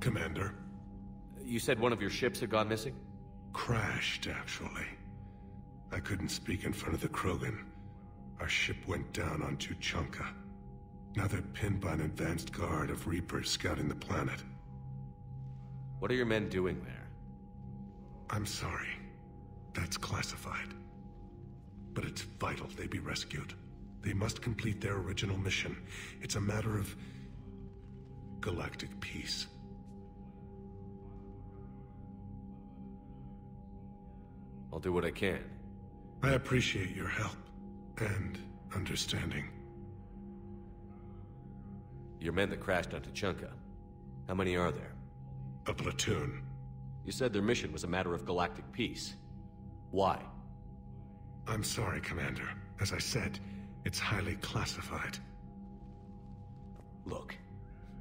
Commander. You said one of your ships had gone missing? Crashed, actually. I couldn't speak in front of the Krogan. Our ship went down on Tuchanka. Now they're pinned by an advanced guard of Reapers scouting the planet. What are your men doing there? I'm sorry. That's classified. But it's vital they be rescued. They must complete their original mission. It's a matter of galactic peace. I'll do what I can. I appreciate your help and understanding. Your men that crashed on Tuchanka. How many are there? A platoon. You said their mission was a matter of galactic peace. Why? I'm sorry, Commander. As I said, it's highly classified. Look,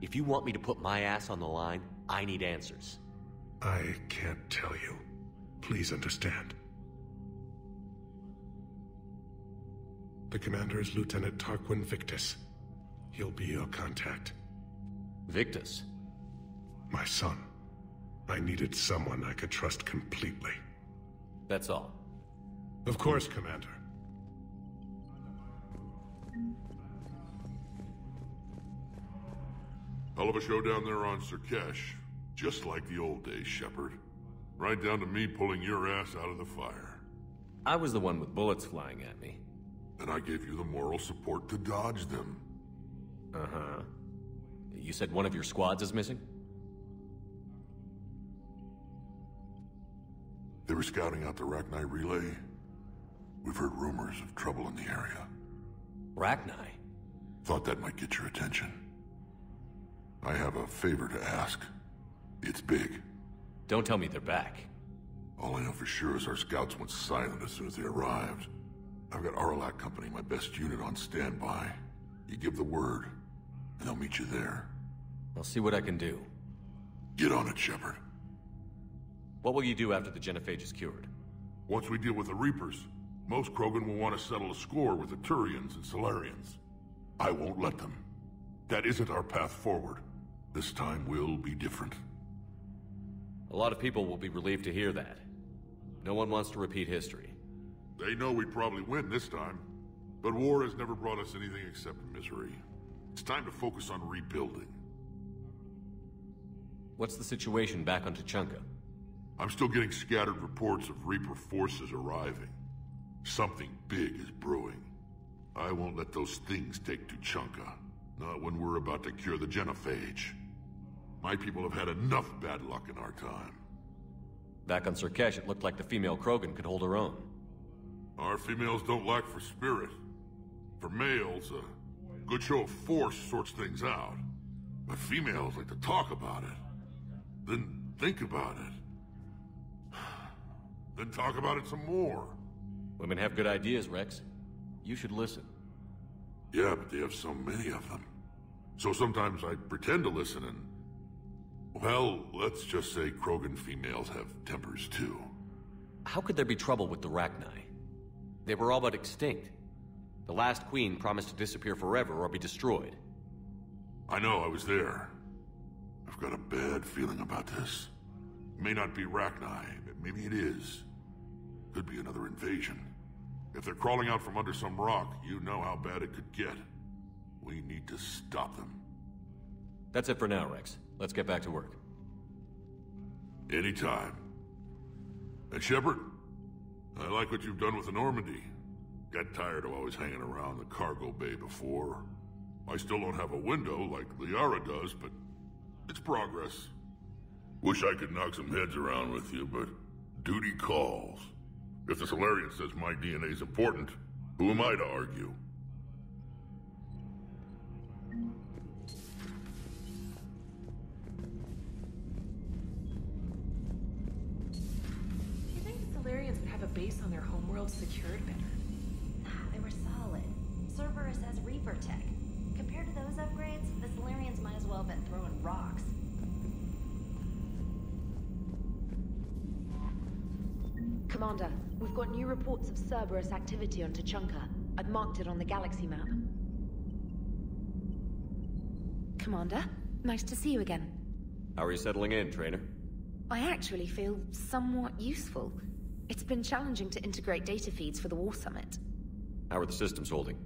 if you want me to put my ass on the line, I need answers. I can't tell you. Please understand. The commander is Lieutenant Tarquin Victus. He'll be your contact. Victus? My son. I needed someone I could trust completely. That's all. Of course, Commander. Hell of a show down there on Surkesh. Just like the old days, Shepard. Right down to me pulling your ass out of the fire. I was the one with bullets flying at me. And I gave you the moral support to dodge them. Uh-huh. You said one of your squads is missing? They were scouting out the Rachni relay. We've heard rumors of trouble in the area. Rachni? Thought that might get your attention. I have a favor to ask. It's big. Don't tell me they're back. All I know for sure is our scouts went silent as soon as they arrived. I've got ALOT Company, my best unit, on standby. You give the word, and they'll meet you there. I'll see what I can do. Get on it, Shepard. What will you do after the genophage is cured? Once we deal with the Reapers, most Krogan will want to settle a score with the Turians and Solarians. I won't let them. That isn't our path forward. This time will be different. A lot of people will be relieved to hear that. No one wants to repeat history. They know we probably win this time. But war has never brought us anything except misery. It's time to focus on rebuilding. What's the situation back on Tuchanka? I'm still getting scattered reports of Reaper forces arriving. Something big is brewing. I won't let those things take Tuchanka. Not when we're about to cure the genophage. My people have had enough bad luck in our time. Back on Surkesh, it looked like the female Krogan could hold her own. Our females don't lack for spirit. For males, a good show of force sorts things out. But females like to talk about it. Then think about it. Then talk about it some more. Women have good ideas, Rex. You should listen. Yeah, but they have so many of them. So sometimes I pretend to listen and... Well, let's just say Krogan females have tempers too. How could there be trouble with the Rachni? They were all but extinct. The last queen promised to disappear forever or be destroyed. I know, I was there. I've got a bad feeling about this. It may not be Rachni, but maybe it is. Could be another invasion. If they're crawling out from under some rock, you know how bad it could get. We need to stop them. That's it for now, Rex. Let's get back to work. Anytime. And Shepard, I like what you've done with the Normandy. Got tired of always hanging around the cargo bay before. I still don't have a window like Liara does, but it's progress. Wish I could knock some heads around with you, but duty calls. If the Solarian says my DNA's important, who am I to argue? Do you think the Solarians would have a base on their homeworld secured better? They were solid. Cerberus has Reaper tech. Compared to those upgrades, the Solarians might as well have been throwing rocks. Commander, we've got new reports of Cerberus activity on Tuchanka. I've marked it on the galaxy map. Commander, nice to see you again. How are you settling in, trainer? I actually feel somewhat useful. It's been challenging to integrate data feeds for the War Summit. How are the systems holding?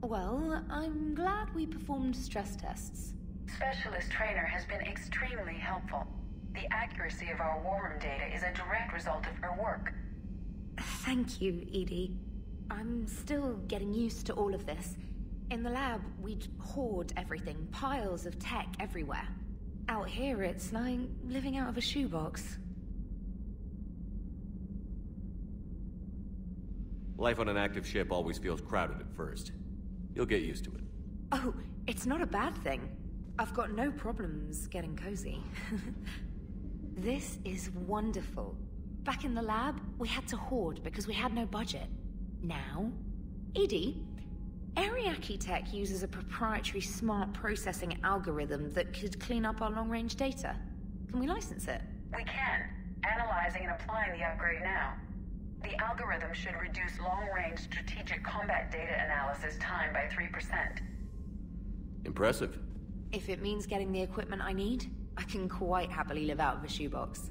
Well, I'm glad we performed stress tests. Specialist Trainer has been extremely helpful. The accuracy of our war room data is a direct result of her work. Thank you, Edie. I'm still getting used to all of this. In the lab, we'd hoard everything, piles of tech everywhere. Out here, it's like living out of a shoebox. Life on an active ship always feels crowded at first. You'll get used to it. Oh, it's not a bad thing. I've got no problems getting cozy. This is wonderful. Back in the lab, we had to hoard because we had no budget. Now, Edie, Ariake Tech uses a proprietary smart processing algorithm that could clean up our long-range data. Can we license it? We can. Analyzing and applying the upgrade now. The algorithm should reduce long-range strategic combat data analysis time by 3%. Impressive. If it means getting the equipment I need, I can quite happily live out of a shoebox.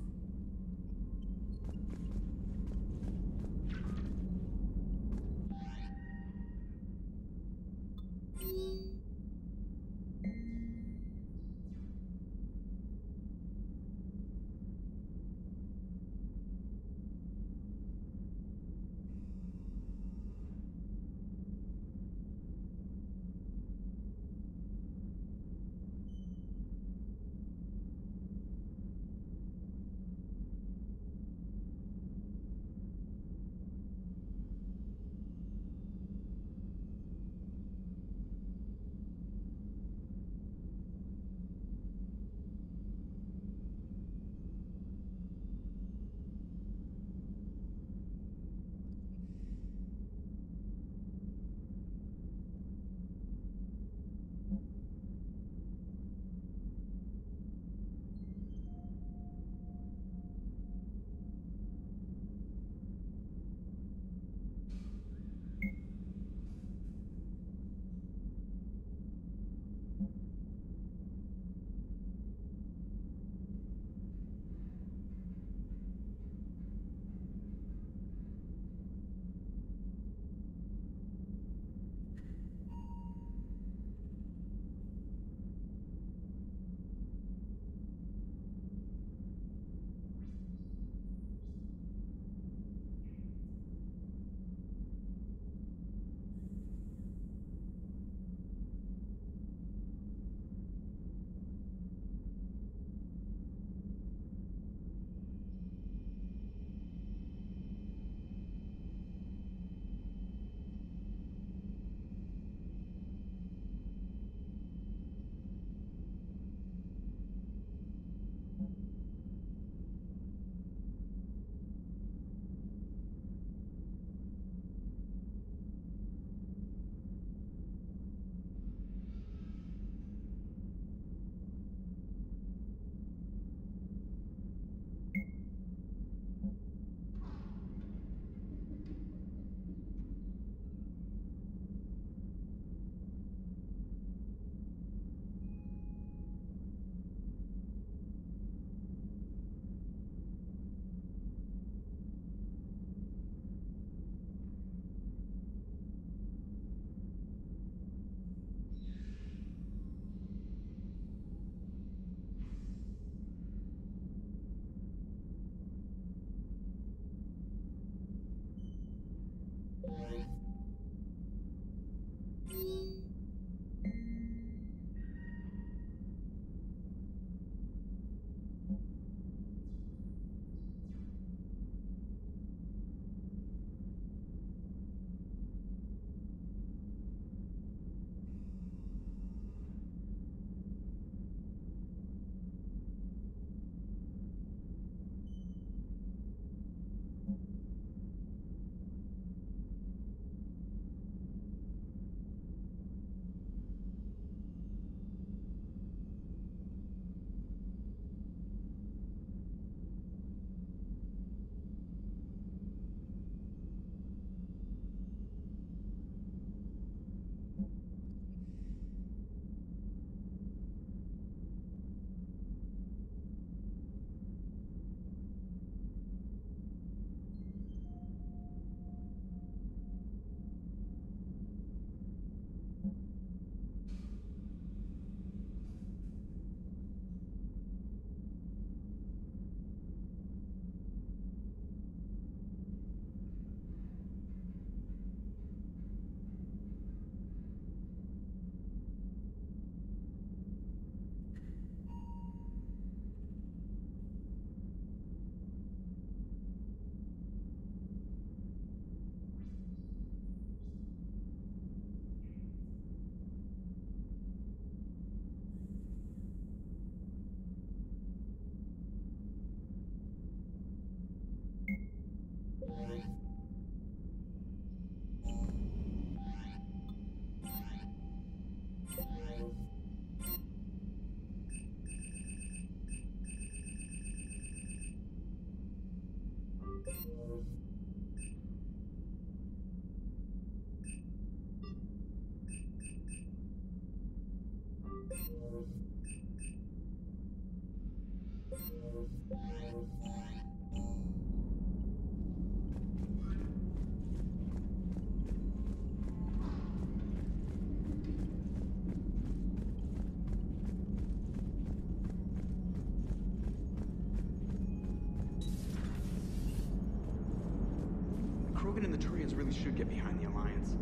Krogan and the Turians really should get behind the Alliance.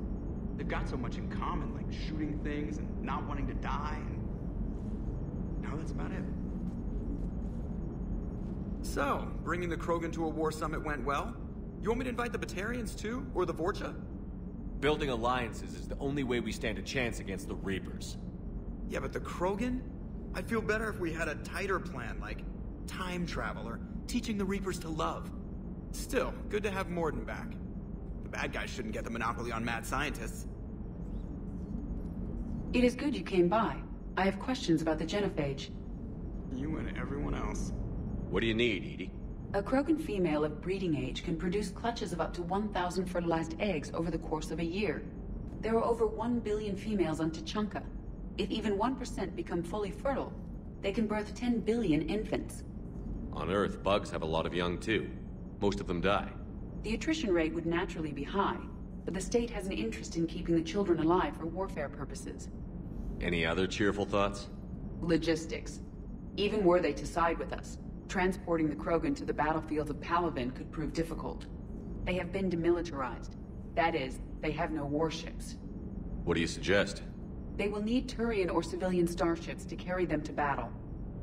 They've got so much in common, like shooting things and not wanting to die, and now that's about it. So, bringing the Krogan to a war summit went well? You want me to invite the Batarians too? Or the Vorcha? Building alliances is the only way we stand a chance against the Reapers. Yeah, but the Krogan? I'd feel better if we had a tighter plan, like time travel or teaching the Reapers to love. Still, good to have Morden back. The bad guys shouldn't get the monopoly on mad scientists. It is good you came by. I have questions about the genophage. You and everyone else. What do you need, Edie? A Krogan female of breeding age can produce clutches of up to 1,000 fertilized eggs over the course of a year. There are over 1 billion females on Tuchanka. If even 1% become fully fertile, they can birth 10 billion infants. On Earth, bugs have a lot of young too. Most of them die. The attrition rate would naturally be high, but the state has an interest in keeping the children alive for warfare purposes. Any other cheerful thoughts? Logistics. Even were they to side with us, transporting the Krogan to the battlefields of Palaven could prove difficult. They have been demilitarized. That is, they have no warships. What do you suggest? They will need Turian or civilian starships to carry them to battle.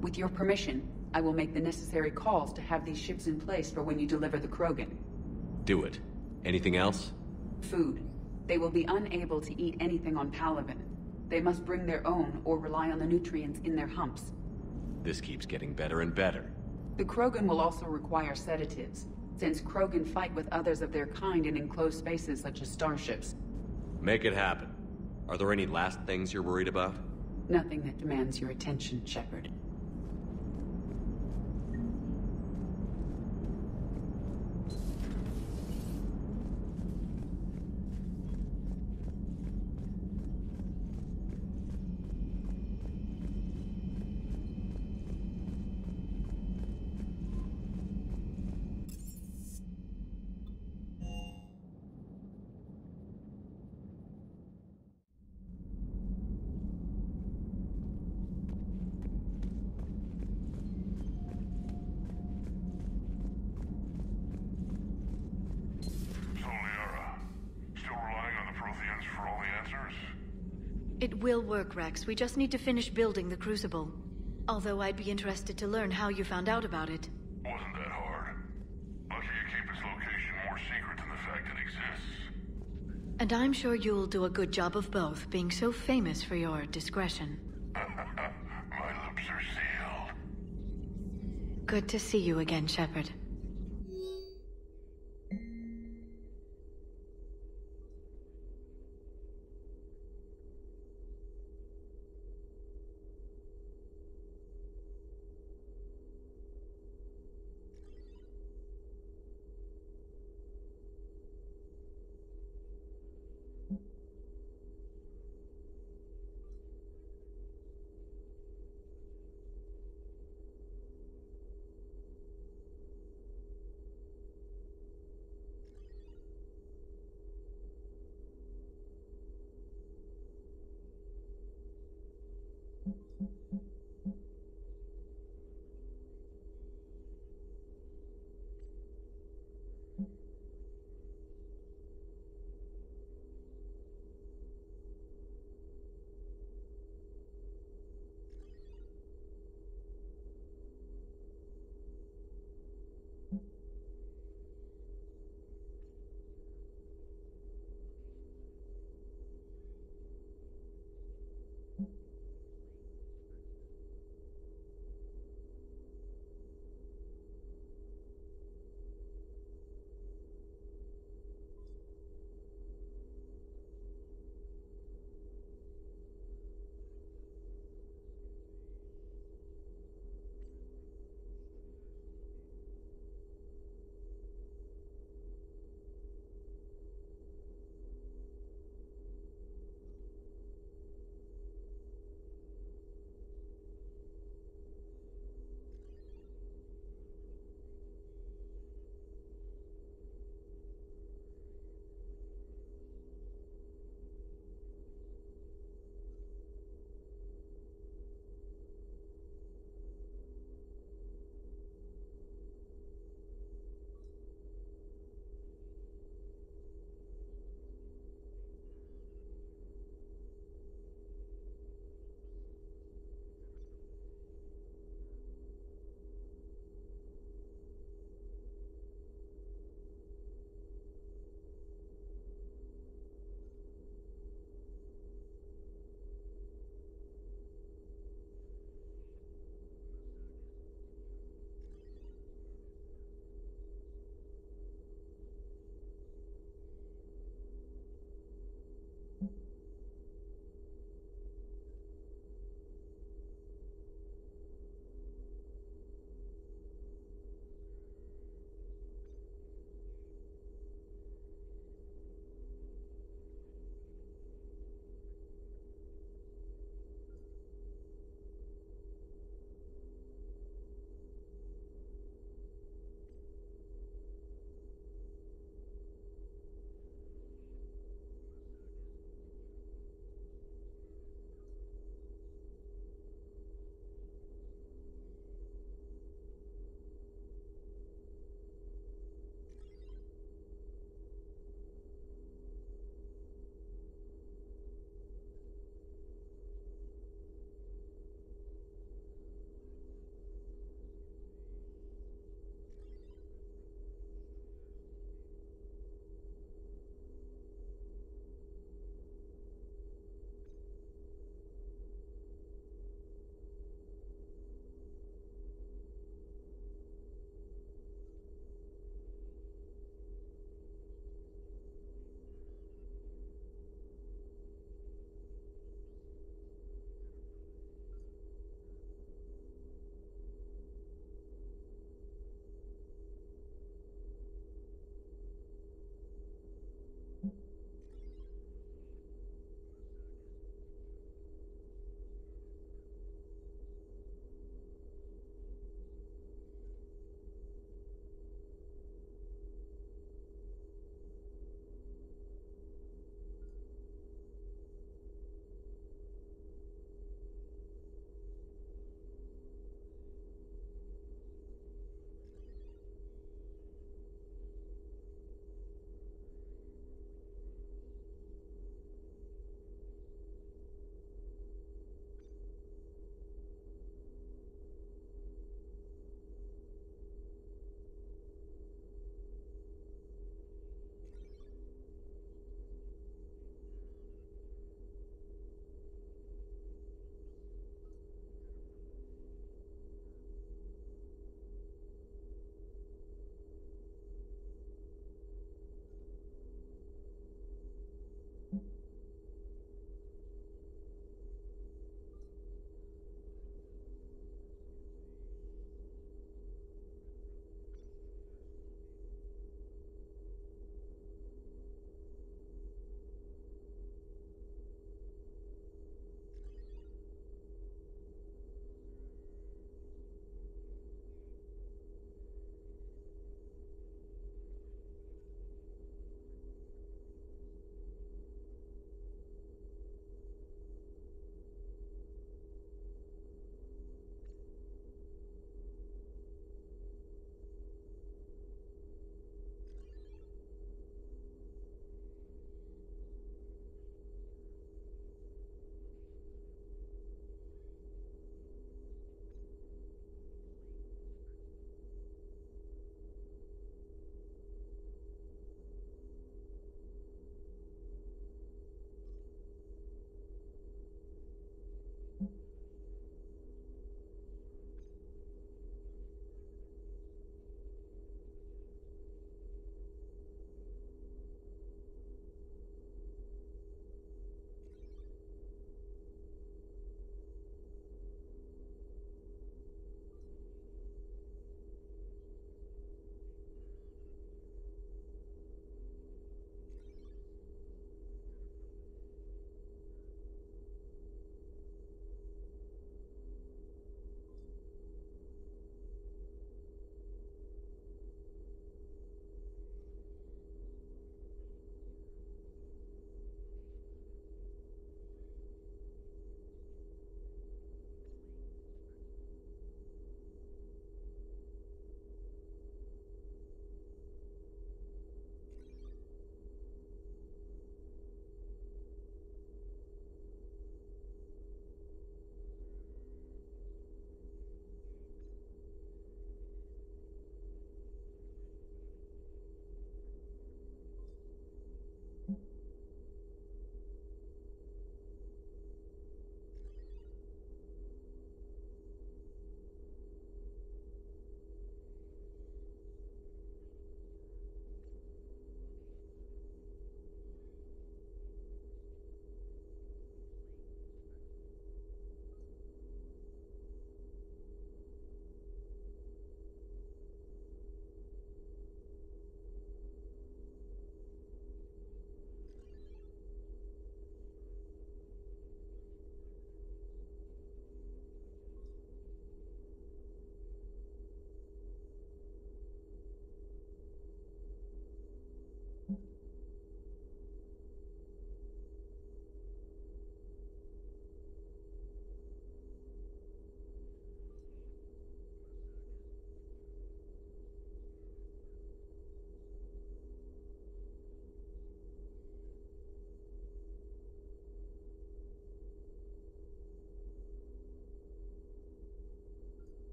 With your permission, I will make the necessary calls to have these ships in place for when you deliver the Krogan. Do it. Anything else? Food. They will be unable to eat anything on Palaven. They must bring their own or rely on the nutrients in their humps. This keeps getting better and better. The Krogan will also require sedatives, since Krogan fight with others of their kind in enclosed spaces such as starships. Make it happen. Are there any last things you're worried about? Nothing that demands your attention, Shepard. It will work, Rex. We just need to finish building the Crucible. Although I'd be interested to learn how you found out about it. Wasn't that hard. Lucky you keep its location more secret than the fact it exists. And I'm sure you'll do a good job of both, being so famous for your discretion. My lips are sealed. Good to see you again, Shepard.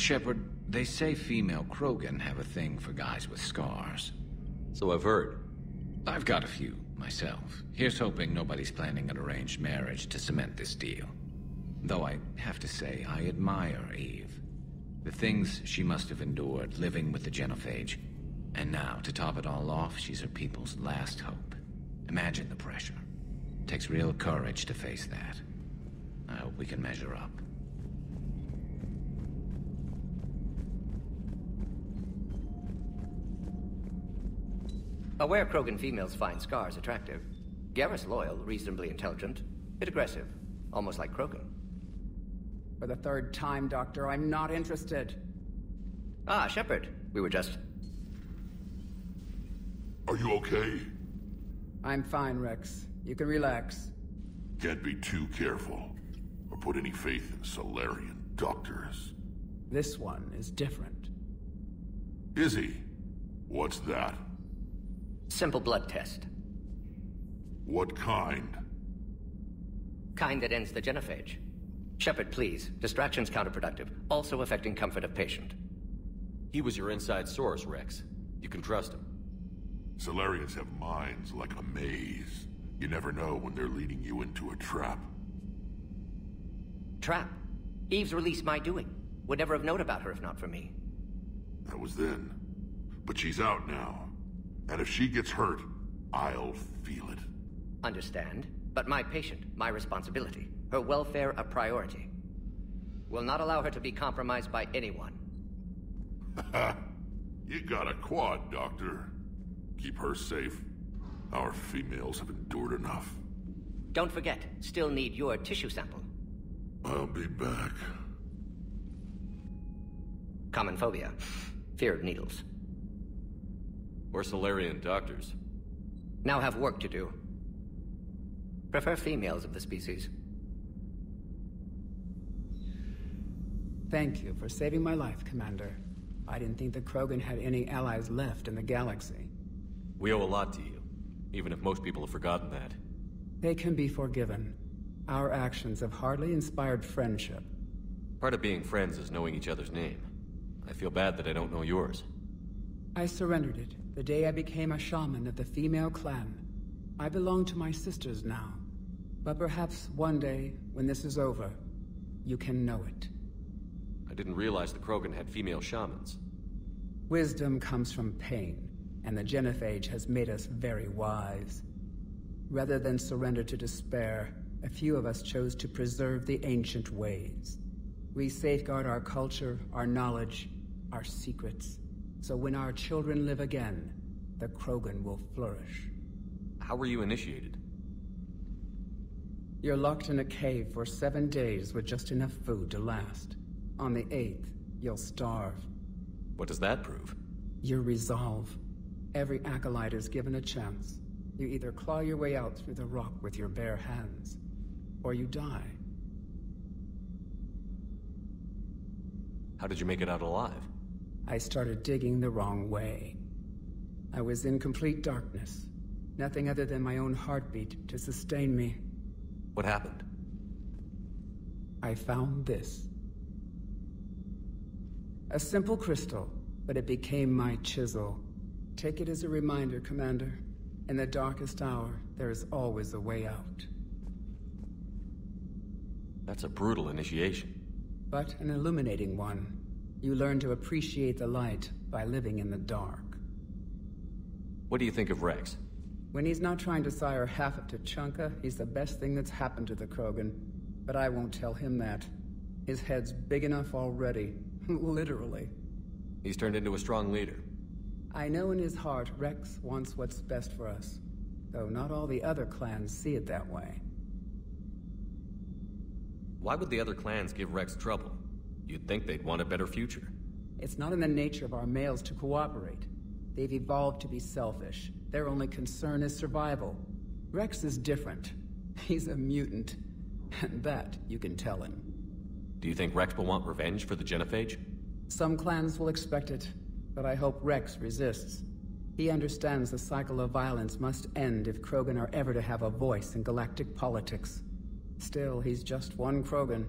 Shepard, they say female Krogan have a thing for guys with scars. So I've heard. I've got a few, myself. Here's hoping nobody's planning an arranged marriage to cement this deal. Though I have to say, I admire Eve. The things she must have endured living with the genophage. And now, to top it all off, she's her people's last hope. Imagine the pressure. Takes real courage to face that. I hope we can measure up. Aware Krogan females find scars attractive. Garrus loyal, reasonably intelligent, bit aggressive, almost like Krogan. For the third time, Doctor, I'm not interested. Ah, Shepard. We were just... Are you okay? I'm fine, Rex. You can relax. Can't be too careful, or put any faith in Solarian doctors. This one is different. Is he? What's that? Simple blood test. What kind? Kind that ends the genophage. Shepard, please. Distraction's counterproductive, also affecting comfort of patient. He was your inside source, Rex. You can trust him. Solarians have minds like a maze. You never know when they're leading you into a trap. Trap? Eve's release my doing. Would never have known about her if not for me. That was then. But she's out now. And if she gets hurt, I'll feel it. Understand. But my patient, my responsibility. Her welfare a priority. Will not allow her to be compromised by anyone. You got a quad, Doctor. Keep her safe. Our females have endured enough. Don't forget, still need your tissue sample. I'll be back. Common phobia. Fear of needles. We're Solarian doctors. Now have work to do. Prefer females of the species. Thank you for saving my life, Commander. I didn't think the Krogan had any allies left in the galaxy. We owe a lot to you, even if most people have forgotten that. They can be forgiven. Our actions have hardly inspired friendship. Part of being friends is knowing each other's name. I feel bad that I don't know yours. I surrendered it the day I became a shaman of the female clan. I belong to my sisters now. But perhaps one day, when this is over, you can know it. I didn't realize the Krogan had female shamans. Wisdom comes from pain, and the genophage has made us very wise. Rather than surrender to despair, a few of us chose to preserve the ancient ways. We safeguard our culture, our knowledge, our secrets. So when our children live again, the Krogan will flourish. How were you initiated? You're locked in a cave for 7 days with just enough food to last. On the 8th, you'll starve. What does that prove? Your resolve. Every acolyte is given a chance. You either claw your way out through the rock with your bare hands, or you die. How did you make it out alive? I started digging the wrong way. I was in complete darkness. Nothing other than my own heartbeat to sustain me. What happened? I found this. A simple crystal, but it became my chisel. Take it as a reminder, Commander. In the darkest hour, there is always a way out. That's a brutal initiation. But an illuminating one. You learn to appreciate the light by living in the dark. What do you think of Rex? When he's not trying to sire half of Tuchanka, he's the best thing that's happened to the Krogan. But I won't tell him that. His head's big enough already. Literally. He's turned into a strong leader. I know in his heart Rex wants what's best for us. Though not all the other clans see it that way. Why would the other clans give Rex trouble? You'd think they'd want a better future. It's not in the nature of our males to cooperate. They've evolved to be selfish. Their only concern is survival. Rex is different. He's a mutant. And that you can tell him. Do you think Rex will want revenge for the genophage? Some clans will expect it, but I hope Rex resists. He understands the cycle of violence must end if Krogan are ever to have a voice in galactic politics. Still, he's just one Krogan.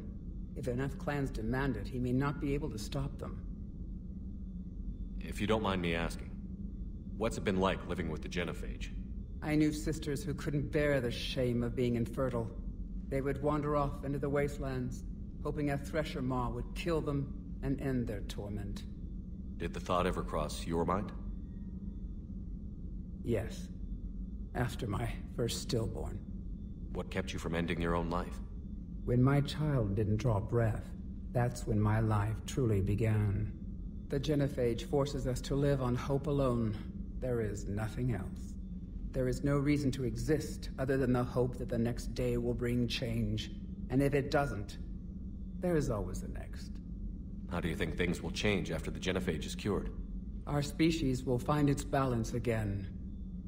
If enough clans demand it, he may not be able to stop them. If you don't mind me asking, what's it been like living with the genophage? I knew sisters who couldn't bear the shame of being infertile. They would wander off into the wastelands, hoping a thresher maw would kill them and end their torment. Did the thought ever cross your mind? Yes. After my first stillborn. What kept you from ending your own life? When my child didn't draw breath, that's when my life truly began. The genophage forces us to live on hope alone. There is nothing else. There is no reason to exist other than the hope that the next day will bring change. And if it doesn't, there is always the next. How do you think things will change after the genophage is cured? Our species will find its balance again.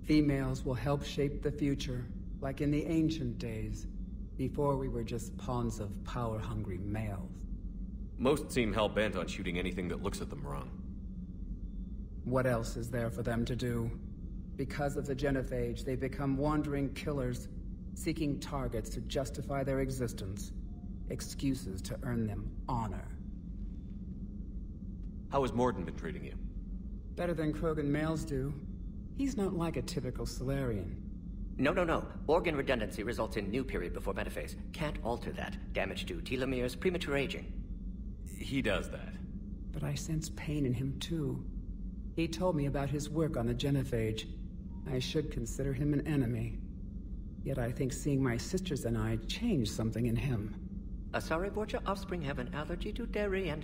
Females will help shape the future, like in the ancient days, before we were just pawns of power-hungry males. Most seem hell-bent on shooting anything that looks at them wrong. What else is there for them to do? Because of the genophage, they become wandering killers, seeking targets to justify their existence, excuses to earn them honor. How has Mordin been treating you? Better than Krogan males do. He's not like a typical Solarian. No. Organ redundancy results in new period before metaphase. Can't alter that. Damage to telomeres, premature aging. He does that. But I sense pain in him too. He told me about his work on the genophage. I should consider him an enemy. Yet I think seeing my sisters and I changed something in him. Sorry, Borgia offspring have an allergy to dairy and...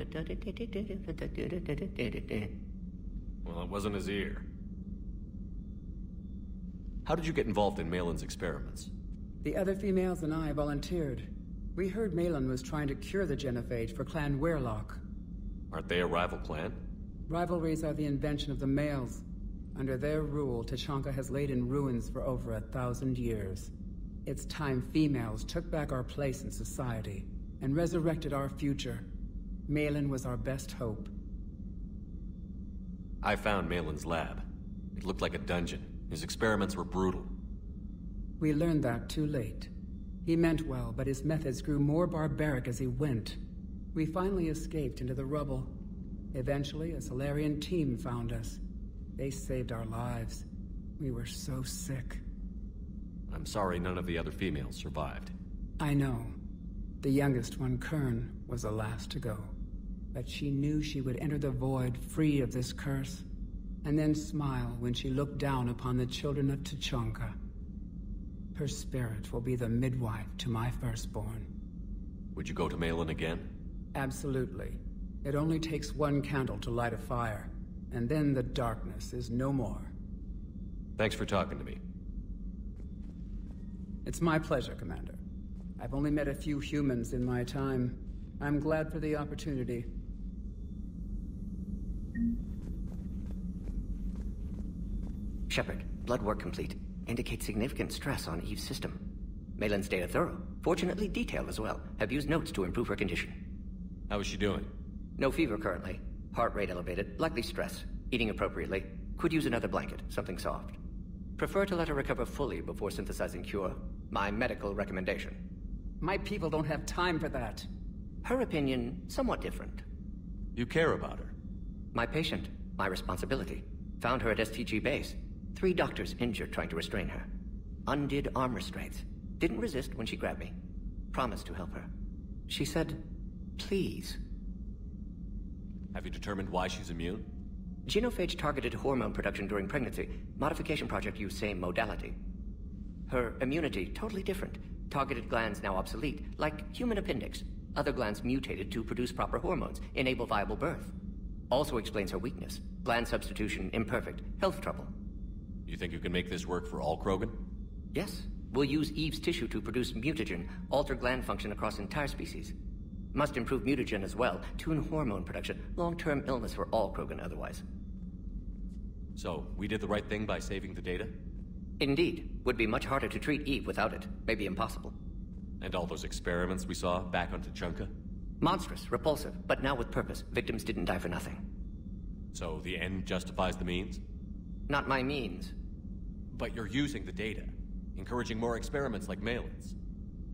Well, it wasn't his ear. How did you get involved in Mellin's experiments? The other females and I volunteered. We heard Mellin was trying to cure the genophage for Clan Weirlock. Aren't they a rival clan? Rivalries are the invention of the males. Under their rule, Tuchanka has laid in ruins for over 1,000 years. It's time females took back our place in society and resurrected our future. Mellin was our best hope. I found Mellin's lab. It looked like a dungeon. His experiments were brutal. We learned that too late. He meant well, but his methods grew more barbaric as he went. We finally escaped into the rubble. Eventually, a Solarian team found us. They saved our lives. We were so sick. I'm sorry none of the other females survived. I know. The youngest one, Kern, was the last to go. But she knew she would enter the void free of this curse, and then smile when she looked down upon the children of Tuchanka. Her spirit will be the midwife to my firstborn. Would you go to Mellin again? Absolutely. It only takes one candle to light a fire, and then the darkness is no more. Thanks for talking to me. It's my pleasure, Commander. I've only met a few humans in my time. I'm glad for the opportunity. Shepard, blood work complete. Indicates significant stress on Eve's system. Mellin's data thorough. Fortunately detailed as well. Have used notes to improve her condition. How is she doing? No fever currently. Heart rate elevated. Likely stress. Eating appropriately. Could use another blanket. Something soft. Prefer to let her recover fully before synthesizing cure. My medical recommendation. My people don't have time for that. Her opinion, somewhat different. You care about her? My patient. My responsibility. Found her at STG base. 3 doctors injured trying to restrain her. Undid arm restraints. Didn't resist when she grabbed me. Promised to help her. She said, please. Have you determined why she's immune? Genophage targeted hormone production during pregnancy. Modification project used same modality. Her immunity, totally different. Targeted glands now obsolete, like human appendix. Other glands mutated to produce proper hormones, enable viable birth. Also explains her weakness. Gland substitution imperfect. Health trouble. You think you can make this work for all Krogan? Yes. We'll use Eve's tissue to produce mutagen, alter gland function across entire species. Must improve mutagen as well, tune hormone production, long-term illness for all Krogan otherwise. So, we did the right thing by saving the data? Indeed. Would be much harder to treat Eve without it. Maybe impossible. And all those experiments we saw back on Tuchanka? Monstrous, repulsive, but now with purpose. Victims didn't die for nothing. So the end justifies the means? Not my means. But you're using the data, encouraging more experiments like Mellin's.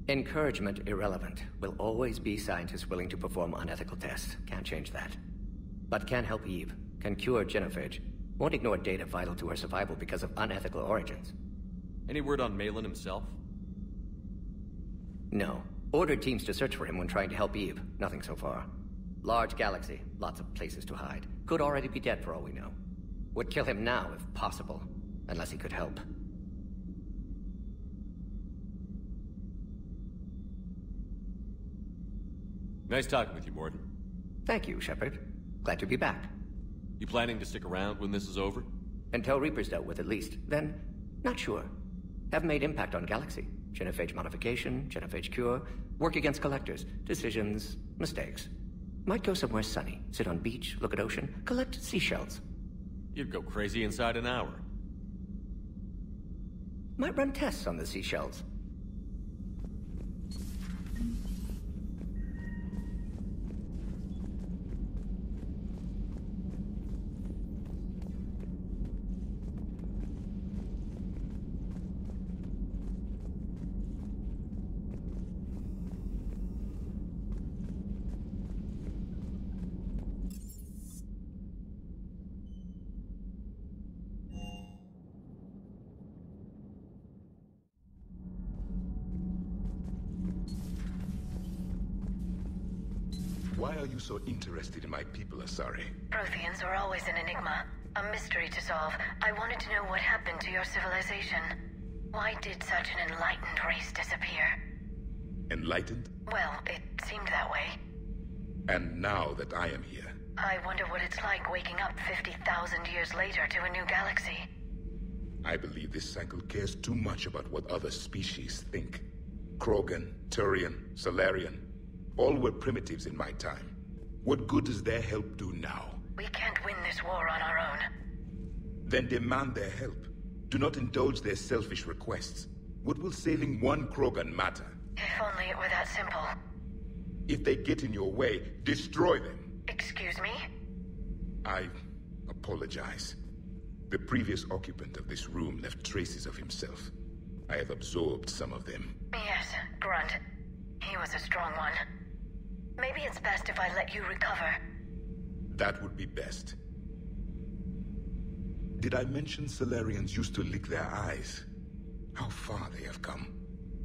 Encouragement irrelevant. Will always be scientists willing to perform unethical tests. Can't change that. But can help Eve. Can cure genophage. Won't ignore data vital to her survival because of unethical origins. Any word on Mellin himself? No. Ordered teams to search for him when trying to help Eve. Nothing so far. Large galaxy. Lots of places to hide. Could already be dead for all we know. Would kill him now if possible. Unless he could help. Nice talking with you, Mordin. Thank you, Shepard. Glad to be back. You planning to stick around when this is over? Until Reaper's dealt with, at least. Then, not sure. Have made impact on Galaxy. Genophage modification, genophage cure, work against collectors, decisions, mistakes. Might go somewhere sunny, sit on beach, look at ocean, collect seashells. You'd go crazy inside an hour. Might run tests on the seashells. Why are you so interested in my people, Asari? Protheans were always an enigma, a mystery to solve. I wanted to know what happened to your civilization. Why did such an enlightened race disappear? Enlightened? Well, it seemed that way. And now that I am here... I wonder what it's like waking up 50,000 years later to a new galaxy. I believe this cycle cares too much about what other species think. Krogan, Turian, Salarian... all were primitives in my time. What good does their help do now? We can't win this war on our own. Then demand their help. Do not indulge their selfish requests. What will saving one Krogan matter? If only it were that simple. If they get in your way, destroy them. Excuse me? I apologize. The previous occupant of this room left traces of himself. I have absorbed some of them. Yes, Grunt. He was a strong one. Maybe it's best if I let you recover. That would be best. Did I mention Salarians used to lick their eyes? How far they have come.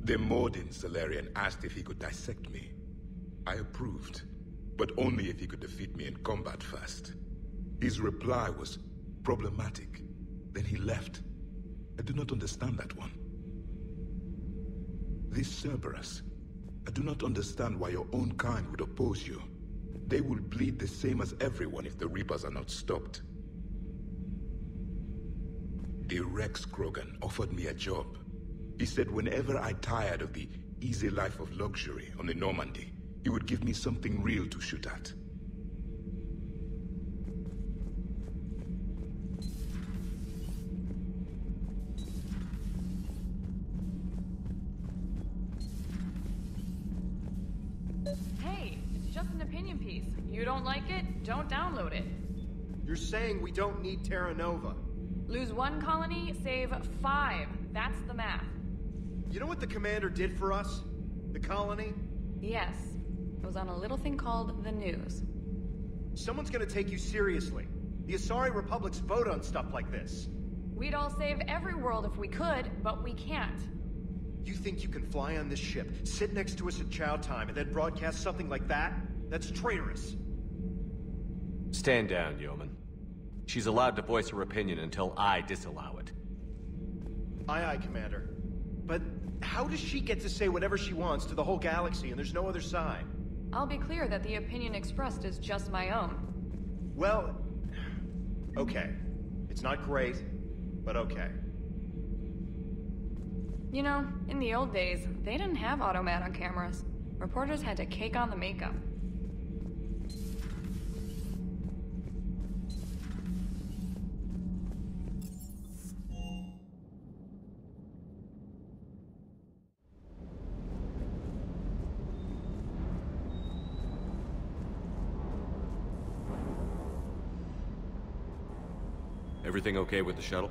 The Mordin Salarian asked if he could dissect me. I approved, but only if he could defeat me in combat first. His reply was problematic. Then he left. I do not understand that one. This Cerberus, I do not understand why your own kind would oppose you. They will bleed the same as everyone if the Reapers are not stopped. The Rex Krogan offered me a job. He said whenever I tired of the easy life of luxury on the Normandy, he would give me something real to shoot at. Hey, it's just an opinion piece. You don't like it? Don't download it. You're saying we don't need Terra Nova. Lose 1 colony, save 5. That's the math. You know what the commander did for us? The colony? Yes. It was on a little thing called the news. Someone's gonna take you seriously. The Asari Republics vote on stuff like this. We'd all save every world if we could, but we can't. You think you can fly on this ship, sit next to us at chow time, and then broadcast something like that? That's traitorous. Stand down, Yeoman. She's allowed to voice her opinion until I disallow it. Aye, aye, Commander. But how does she get to say whatever she wants to the whole galaxy and there's no other side? I'll be clear that the opinion expressed is just my own. Well, okay. It's not great, but okay. You know, in the old days, they didn't have automat on cameras. Reporters had to cake on the makeup. Everything okay with the shuttle?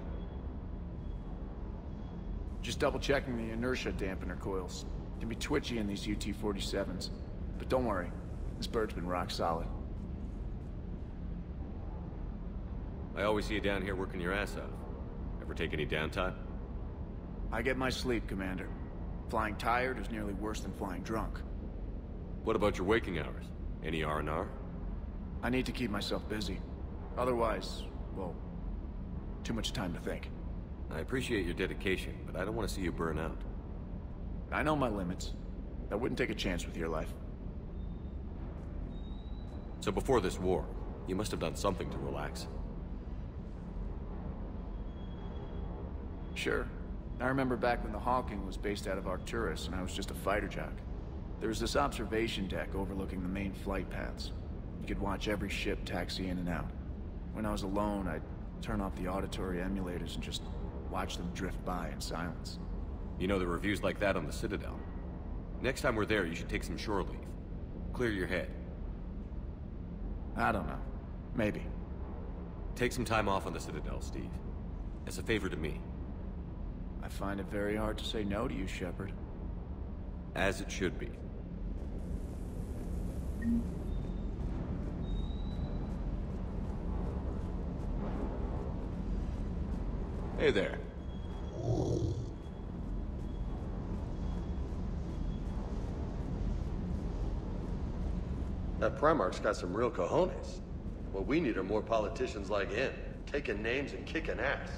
Just double-checking the inertia dampener coils. Can be twitchy in these UT-47s. But don't worry, this bird's been rock solid. I always see you down here working your ass off. Ever take any downtime? I get my sleep, Commander. Flying tired is nearly worse than flying drunk. What about your waking hours? Any R&R? I need to keep myself busy. Otherwise, well, too much time to think. I appreciate your dedication, but I don't want to see you burn out. I know my limits. I wouldn't take a chance with your life. So before this war, you must have done something to relax. Sure. I remember back when the Hawking was based out of Arterius and I was just a fighter jock. There was this observation deck overlooking the main flight paths. You could watch every ship taxi in and out. When I was alone, I'd turn off the auditory emulators and just watch them drift by in silence. You know, there are reviews like that on the Citadel. Next time we're there, you should take some shore leave. Clear your head. I don't know. Maybe. Take some time off on the Citadel, Steve. As a favor to me. I find it very hard to say no to you, Shepard. As it should be. Hey there. That Primarch's got some real cojones. What we need are more politicians like him, taking names and kicking ass.